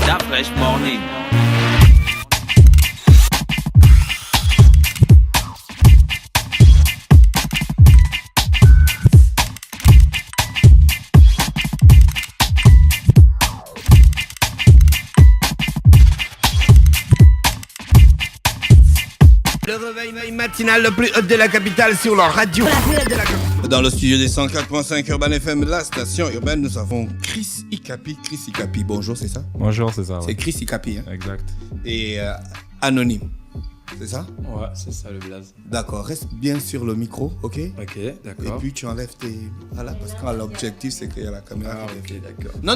That fresh morning. Le réveil matinal le plus hot de la capitale sur leur radio. Dans le studio des 104.5 Urban FM, la station urbaine, nous avons Chris Ikapi. Chris Ikapi, bonjour, c'est ça? Bonjour, c'est ça. Ouais. C'est Chris Ikapi. Hein? Exact. Et anonyme, c'est ça? Ouais, c'est ça le blaze. D'accord, reste bien sur le micro, ok? Ok, d'accord. Et puis tu enlèves tes... Voilà, parce que l'objectif c'est qu'il y a la caméra. Ah, ok, d'accord. Non,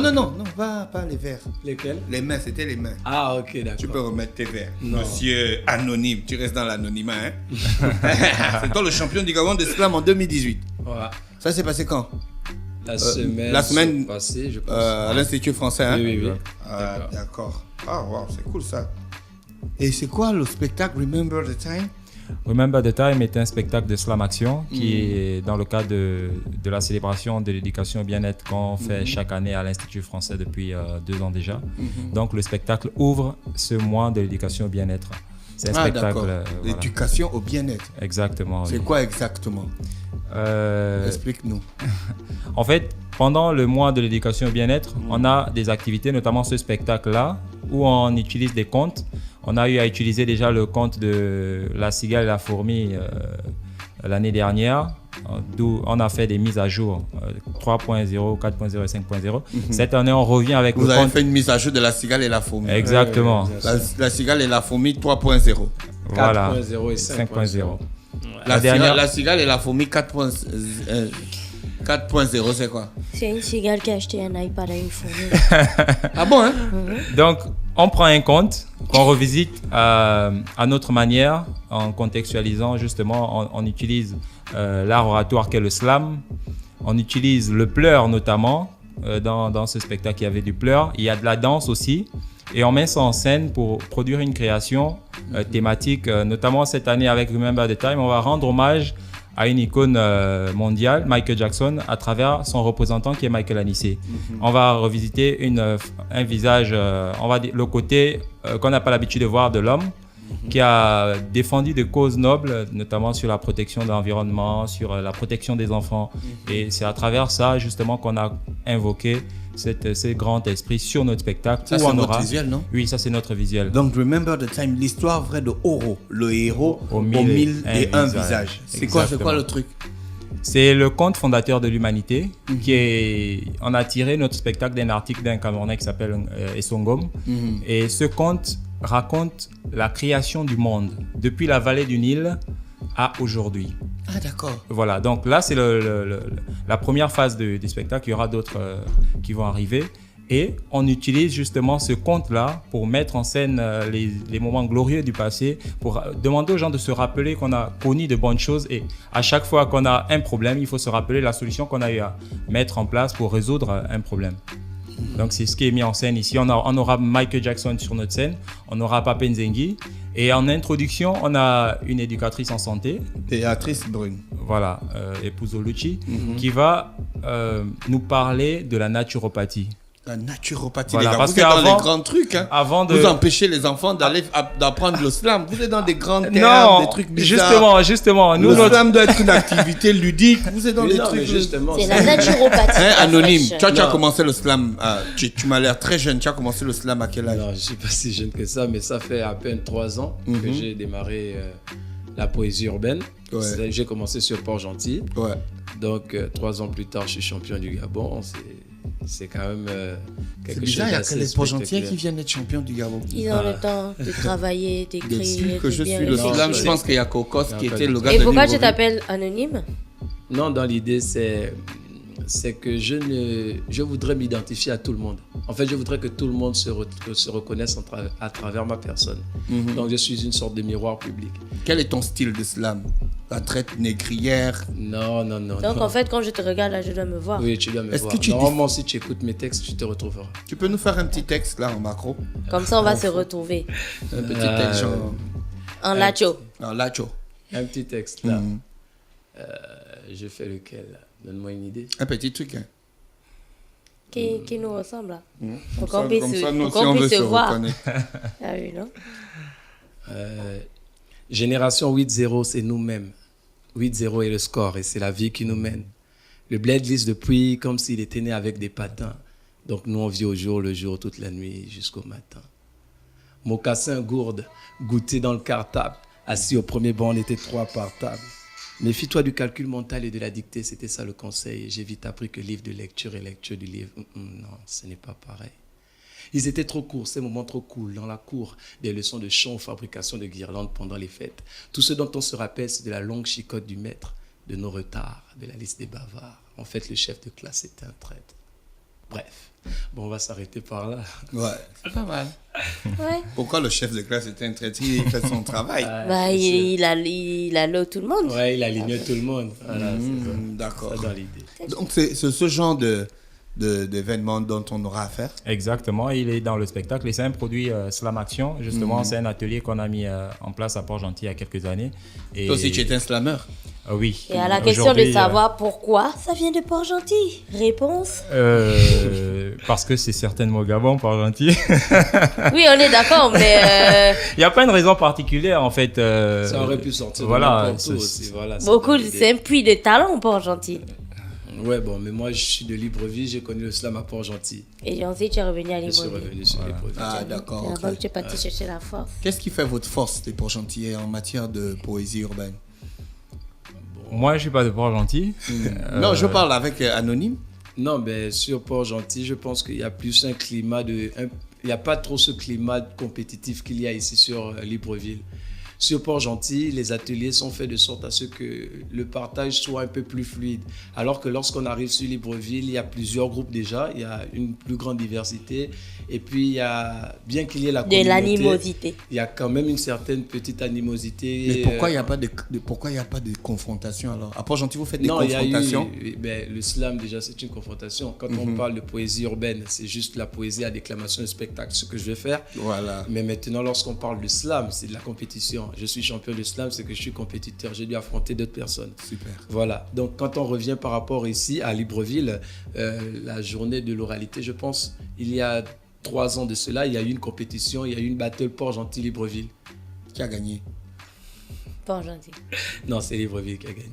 pas les verres. Lesquels? Les mains, c'était les mains. Ah, ok, d'accord. Tu peux remettre tes verres. Non. Monsieur anonyme, tu restes dans l'anonymat, hein? C'est toi le champion du Gabon de slam en 2018. Ouais. Ça s'est passé quand? La semaine passée, je pense. À l'Institut français, hein? Oui. Ah, d'accord. Ah, wow, c'est cool ça. Et c'est quoi le spectacle Remember the Time? Remember the Time est un spectacle de slam action qui est dans le cadre de la célébration de l'éducation au bien-être qu'on fait chaque année à l'Institut français depuis 2 ans déjà. Donc le spectacle ouvre ce mois de l'éducation au bien-être. C'est un spectacle. Voilà. L'éducation au bien-être. Exactement. C'est quoi exactement? Explique-nous. En fait, pendant le mois de l'éducation au bien-être, on a des activités, notamment ce spectacle-là, où on utilise des contes. On a eu à utiliser déjà le conte de La cigale et la fourmi l'année dernière, d'où on a fait des mises à jour 3.0, 4.0 et 5.0. Cette année, on revient avec Vous avez fait une mise à jour de La cigale et la fourmi. Exactement. La cigale et la fourmi 3.0. Voilà. 4.0 et 5.0. La cigale et la fourmi 4.0, c'est quoi? C'est une cigale qui a acheté un iPad à une fourmi. Ah bon, hein? Donc, on prend un conte qu'on revisite à notre manière, en contextualisant justement, on utilise l'art oratoire qu'est le slam, on utilise le pleur notamment, dans ce spectacle il y avait du pleur, il y a de la danse aussi, et on met ça en scène pour produire une création thématique, notamment cette année avec Remember the Time, on va rendre hommage à une icône mondiale, Michael Jackson, à travers son représentant qui est Michael Anissé. On va revisiter un visage, le côté qu'on n'a pas l'habitude de voir de l'homme, qui a défendu des causes nobles, notamment sur la protection de l'environnement, sur la protection des enfants. Et c'est à travers ça, justement, qu'on a invoqué ce grand esprit sur notre spectacle. Ça, c'est notre visuel, non? Oui, ça, c'est notre visuel. Donc, Remember the Time, l'histoire vraie de Oro, le héros aux 1001 visages. C'est quoi le truc? C'est le conte fondateur de l'humanité. On a tiré notre spectacle d'un article d'un Camerounais qui s'appelle Essongom. Et ce conte raconte la création du monde, depuis la vallée du Nil à aujourd'hui. Ah, d'accord. Voilà, donc là, c'est la première phase du spectacle. Il y aura d'autres qui vont arriver. Et on utilise justement ce conte-là pour mettre en scène les moments glorieux du passé, pour demander aux gens de se rappeler qu'on a connu de bonnes choses. Et à chaque fois qu'on a un problème, il faut se rappeler la solution qu'on a eu à mettre en place pour résoudre un problème. Donc c'est ce qui est mis en scène ici. On aura Michael Jackson sur notre scène, on aura Pape Nzengi. Et en introduction, on a une éducatrice en santé. Béatrice Brune. Voilà, épouse Oluchi, qui va nous parler de la naturopathie. La naturopathie, voilà, les gars. Vous êtes dans les grands trucs. Hein. Vous empêchez les enfants d'apprendre le slam. Vous êtes dans des grands termes, des trucs bizarres. Justement. Le slam doit être une activité ludique. Vous êtes dans des trucs... Justement, c'est la naturopathie. Anonyme, tu as commencé le slam. Tu m'as l'air très jeune. Tu as commencé le slam à quel âge? Non, je ne suis pas si jeune que ça, mais ça fait à peine 3 ans que j'ai démarré la poésie urbaine. Ouais. J'ai commencé sur Port-Gentil. Ouais. Donc, 3 ans plus tard, je suis champion du Gabon. C'est quand même quelque chose. Bizarre, il y a que les Port-Gentiens spectaculaire. qui viennent être champions du Gabon. Ils ont le temps de travailler, d'écrire. Depuis que je suis le slam, je pense qu'il y a Kokos qui était le gars de Et pourquoi Libreville. tu t'appelles Anonyme? Non, dans l'idée, c'est que je voudrais m'identifier à tout le monde. En fait, je voudrais que tout le monde se reconnaisse à travers ma personne. Donc, je suis une sorte de miroir public. Quel est ton style de slam? La traite négrière? Non. Donc, en fait, quand je te regarde là, je dois me voir. Oui, tu dois me Est-ce voir. que tu Normalement, si tu écoutes mes textes, tu te retrouveras. Tu peux nous faire un petit texte là en macro? Comme ça, on va se retrouver. Un petit texte genre... En lacho. En lacho. Un petit texte là. Je fais lequel là? Donne-moi une idée. Un petit truc. Hein. qui nous ressemble. Là. Pour Comme qu'on puisse, ça, nous pour aussi, qu'on on veut puisse se se voir. reconnaître. Ah oui, non? Génération 8-0, c'est nous-mêmes. 8-0 est le score et c'est la vie qui nous mène. Le bled glisse depuis comme s'il était né avec des patins. Donc nous, on vit au jour le jour, toute la nuit jusqu'au matin. Mocassin gourde, goûté dans le cartable. Assis au premier banc, on était 3 par table. Méfie-toi du calcul mental et de la dictée, c'était ça le conseil. J'ai vite appris que livre de lecture et lecture du livre, non, ce n'est pas pareil. Ils étaient trop courts, ces moments trop cool dans la cour, des leçons de chant, fabrication de guirlandes pendant les fêtes. Tout ce dont on se rappelle, c'est de la longue chicotte du maître, de nos retards, de la liste des bavards. En fait, le chef de classe était un traître. Bref, bon, on va s'arrêter par là. Ouais, c'est pas mal. Ouais. Pourquoi le chef de classe était un traître? Il fait son travail. Bah, il a l'eau tout le monde. Ouais, il alignait tout le monde. Voilà, c'est ça. D'accord. Ça dans l'idée. Donc, c'est ce genre d'événement dont on aura affaire. Exactement, il est dans le spectacle et c'est un produit Slam Action. Justement, c'est un atelier qu'on a mis en place à Port-Gentil il y a quelques années. Et Toi aussi, tu es un slammer. Oui. Et à la question de Aujourd'hui, savoir pourquoi ça vient de Port-Gentil. Réponse? parce que c'est certainement au Gabon, Port-Gentil. Oui, on est d'accord, mais Il n'y a pas une raison particulière en fait. Ça aurait pu sortir voilà, de n'importe où aussi. Voilà, beaucoup, l'idée. c'est un puits de talent, Port-Gentil. Ouais, bon, mais moi, je suis de Libreville, j'ai connu le slam à Port-Gentil. Et ensuite, tu es revenu à Je suis Libreville. revenu sur Libreville. Ah, C'est d'accord. là-bas ok. que tu es parti chercher la force. Qu'est-ce qui fait votre force des Port-Gentil en matière de poésie urbaine? Moi, je suis pas de Port-Gentil. Non, je parle avec Anonyme. Non, mais sur Port-Gentil, je pense qu'il y a plus un climat il n'y a pas trop ce climat compétitif qu'il y a ici sur Libreville. Sur Port-Gentil, les ateliers sont faits de sorte à ce que le partage soit un peu plus fluide. Alors que lorsqu'on arrive sur Libreville, il y a plusieurs groupes déjà, il y a une plus grande diversité. Et puis, il y a, bien qu'il y ait la De communauté, l'animosité. il y a quand même une certaine petite animosité. Mais pourquoi il n'y a pas de confrontation alors? À Port-Gentil, vous faites des Non, il y confrontations? a eu, le slam déjà c'est une confrontation. Quand on parle de poésie urbaine, c'est juste la poésie à déclamation et spectacle, ce que je vais faire. Voilà. Mais maintenant, lorsqu'on parle de slam, c'est de la compétition. Je suis champion de slam, c'est que je suis compétiteur. J'ai dû affronter d'autres personnes. Super. Voilà. Donc, quand on revient par rapport ici à Libreville, la journée de l'oralité, je pense, il y a 3 ans de cela, il y a eu une compétition, il y a eu une battle Port-Gentil-Libreville. Qui a gagné? Port-Gentil. Non, c'est Libreville qui a gagné.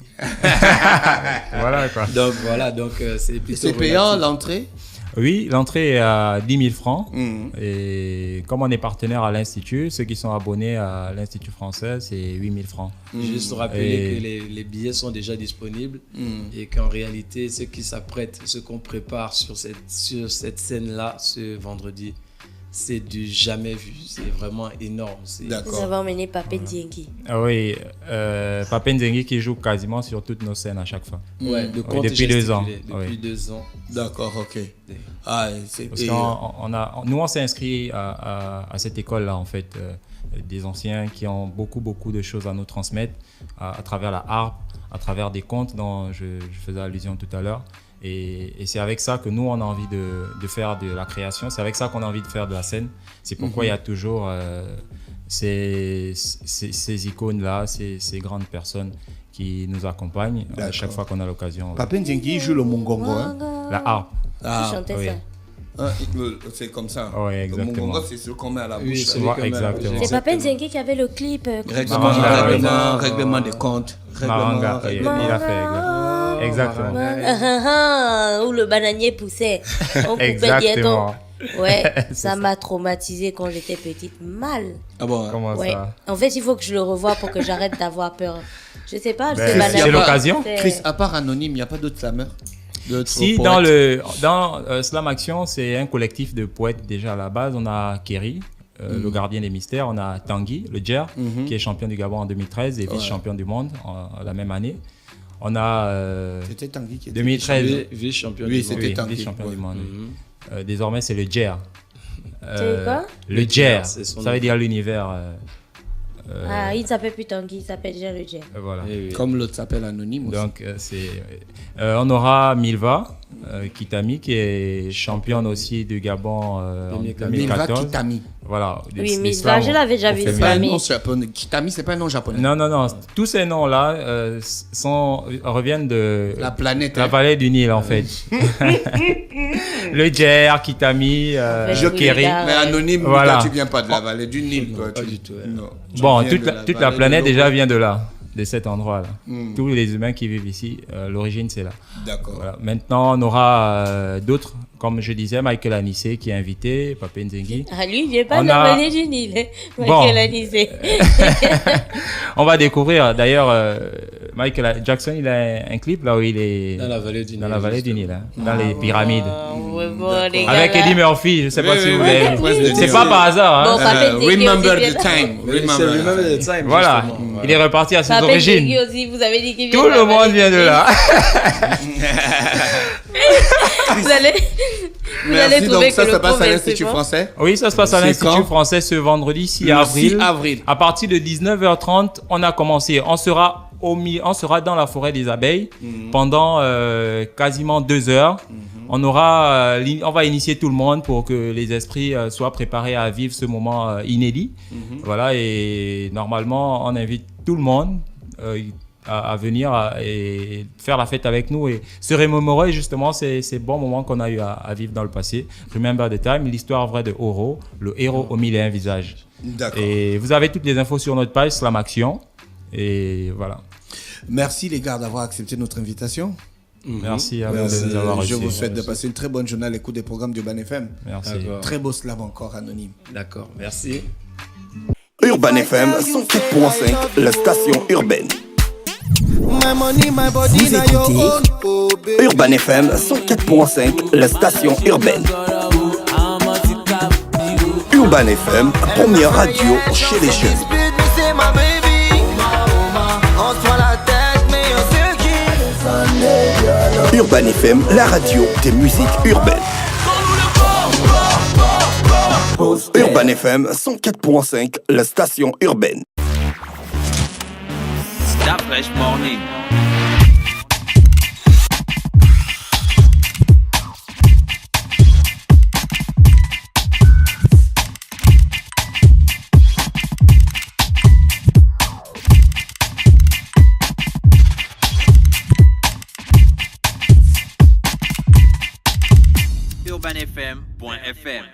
Voilà quoi. Donc, voilà. Donc, c'est plutôt C'est payant relatif. l'entrée? Oui, l'entrée est à 10 000 francs. Mhm. Et comme on est partenaire à l'Institut, ceux qui sont abonnés à l'Institut français, c'est 8 000 francs. Juste rappeler Et- que les billets sont déjà disponibles et qu'en réalité, ceux qui s'apprêtent, ce qu'on prépare sur cette scène-là ce vendredi, c'est du jamais vu. C'est vraiment énorme. Nous D'accord. avons emmené Papé Diengi. Ah oui, Pape Nzengi qui joue quasiment sur toutes nos scènes à chaque fois. Ouais, de Oui, compte depuis 2 ans. gesticulé. Depuis Oui. 2 ans. D'accord, ok. Ah, Parce que nous, on s'est inscrit à cette école-là, en fait, des anciens qui ont beaucoup de choses à nous transmettre à travers la harpe, à travers des contes dont je faisais allusion tout à l'heure. Et c'est avec ça que nous, on a envie de faire de la création. C'est avec ça qu'on a envie de faire de la scène. C'est pourquoi il y a toujours ces icônes-là, ces grandes personnes qui nous accompagnent à D'accord. chaque fois qu'on a l'occasion. Papa Nzengi joue le mongongo. Hein? La harpe. Tu Ah, chantais oui. ça. hein, c'est comme ça. Ouais, Le exactement. mongongo, c'est ce qu'on met à la Oui, bouche. celui Ouais, qu'on met à la exactement. bouche. C'est Papé Diengi qui avait le clip. Règlement des comptes. Maranga, il a fait. Exactement. Où le bananier poussait. On coupait Exactement. bientôt. Ouais, C'est ça ça. m'a traumatisé quand j'étais petite. Mal. Ah bon? Comment Ouais. ça? En fait, il faut que je le revoie pour que j'arrête d'avoir peur. Je sais pas. Ben, ce c'est bananier, l'occasion. c'est- Chris, à part Anonyme, il n'y a pas d'autres slameurs? Si, dans Slam Action, c'est un collectif de poètes déjà à la base. On a Kerry, le gardien des mystères. On a Tanguy, le Djer, qui est champion du Gabon en 2013 et vice-champion du monde la même année. On a C'était Tanguy qui était 2013. Vice-champion Oui, du c'était monde. Oui, Tanguy. vice-champion Ouais. du monde. Désormais, c'est le Djer. C'est quoi? Le Djer, c'est son ça veut nom. dire l'univers. Ah, il ne s'appelle plus Tanguy, il s'appelle déjà le Djer. Voilà. Eh oui. Comme l'autre s'appelle Anonyme aussi. Donc, on aura Milva Kitami, qui est championne aussi du Gabon en 2014. Milva 2014. Kitami. Voilà. Oui, Des Milva, slams je l'avais déjà au vu, féminin. C'est pas un mais- nom japonais. Kitami, c'est pas un nom japonais. Non. Tous ces noms-là reviennent de La planète. la hein. vallée du Nil, en fait. Le Djer, Kitami, Jokeri. Mais anonyme, Voilà. toi, tu viens pas de la vallée du Nil. Toi, Pas du tout. Ouais. Non. Tu Bon, viens de toute la vallée planète de déjà l'Obo. vient de là, de cet endroit-là. Tous les humains qui vivent ici, l'origine c'est là. D'accord. Voilà. Maintenant, on aura d'autres, comme je disais, Michael Anissé qui est invité, Papé Nzengi. Ah, lui, il vient pas On de a- la vallée du Nil. Bon. Michael Anissé. On va découvrir, d'ailleurs, Michael Jackson, il a un clip là où il est Dans la vallée du Nil. dans la vallée du Nil, hein, dans les pyramides. Ouais, bon, les gars, Avec là. Eddie Murphy, je sais pas Oui, si oui, vous oui. avez Oui, vu. oui, C'est oui. pas par hasard. Hein. Bon, Papé Nzengi Remember aussi, the time. C'est Remember the Time. Voilà, justement. il est reparti à ses Papé Nzengi origines. aussi, vous avez dit qu'il vient Tout de la le monde vallée vient du de Nil. là. Vous allez Merci. trouver Donc, ça que se le passe à proverbe, l'Institut c'est bon. français. Oui, ça se passe à C'est l'Institut quand français ce vendredi 6 Le avril. 6 avril. À partir de 19h30, on a commencé. On sera dans la forêt des abeilles pendant quasiment 2 heures. On va initier tout le monde pour que les esprits soient préparés à vivre ce moment inédit. Voilà, et normalement, on invite tout le monde à venir et faire la fête avec nous et se remémorer justement ces bons moments qu'on a eu à vivre dans le passé. Remember the time, l'histoire vraie de Oro, le héros aux 1001 visages. D'accord. Et vous avez toutes les infos sur notre page Slam Action. Et voilà. Merci les gars d'avoir accepté notre invitation. Merci à vous Merci. de nous avoir Je reçus. vous souhaite de passer une très bonne journée à l'écoute des programmes d'Urban FM. Merci. D'accord. Très beau slam encore, anonyme. D'accord, merci. Urban FM 104.5, la station urbaine. Vous écoutez Urban FM 104.5, la station urbaine. Urban FM, première radio chez les jeunes. Urban FM, la radio des musiques urbaines. Urban FM 104.5, la station urbaine. Stop Fresh Morning. UrbanFM.fm